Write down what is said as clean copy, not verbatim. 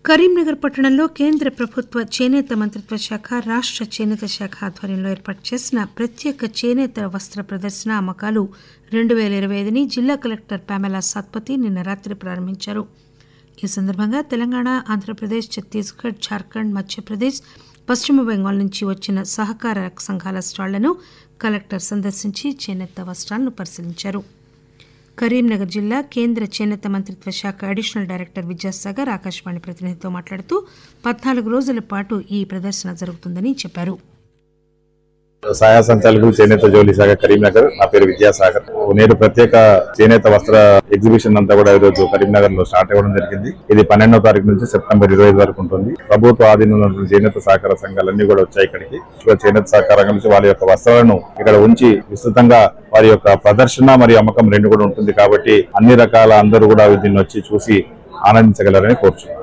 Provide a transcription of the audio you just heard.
కరీంనగర్ పట్టణంలో కేంద్ర ప్రభుత్వ చేనేత మంత్రిత్వ శాఖ రాష్ట్ర చేనేత శాఖ ఆధ్వర్యంలో ఏర్పాటు చేసిన ప్రత్యేక చేనేత వస్త్ర ప్రదర్శన అమ్మకాలు 2025ని జిల్లా కలెక్టర్ పామెలా సత్పతి నిన్న రాత్రి ప్రారంభించారు. ఈ సందర్భంగా తెలంగాణ, ఆంధ్రప్రదేశ్, ఛత్తీస్గఢ్, జార్ఖండ్, మధ్యప్రదేశ్, పశ్చిమ బెంగాల్ నుంచి వచ్చిన సహకార సంఘాల స్టాళ్లను కలెక్టర్ సందర్శించి చేనేత వస్త్రాలను పరిశీలించారు. కరీంనగర్ జిల్లా కేంద్ర చేనేత మంత్రిత్వ శాఖ అడిషనల్ డైరెక్టర్ విద్యాసాగర్ ఆకాశవాణి ప్రతినిధితో మాట్లాడుతూ 14 రోజుల పాటు ఈ ప్రదర్శన జరుగుతుందని చెప్పారు. సహాయ సంచాలకులు చేనేత జౌలి శాఖ కరీంనగర్. నా పేరు విద్యాసాగర్. నేడు ప్రత్యేక చేనేత వస్త్ర ఎగ్జిబిషన్ అంతా కూడా ఈరోజు కరీంనగర్ లో స్టార్ట్ అవ్వడం జరిగింది. ఇది 12వ తారీఖు నుంచి సెప్టెంబర్ 25 వరకు ఉంటుంది. ప్రభుత్వ ఆధీనంలో ఉన్న చేనేత సహకార సంఘాలన్నీ కూడా వచ్చాయి ఇక్కడికి. చేనేత సహకార రంగం నుంచి వాళ్ళ యొక్క వస్త్రాలను ఇక్కడ ఉంచి విస్తృతంగా వారి యొక్క ప్రదర్శన మరియు అమ్మకం రెండు కూడా ఉంటుంది. కాబట్టి అన్ని రకాల అందరూ కూడా దీన్ని వచ్చి చూసి ఆనందించగలరని కోరుచున్నాను.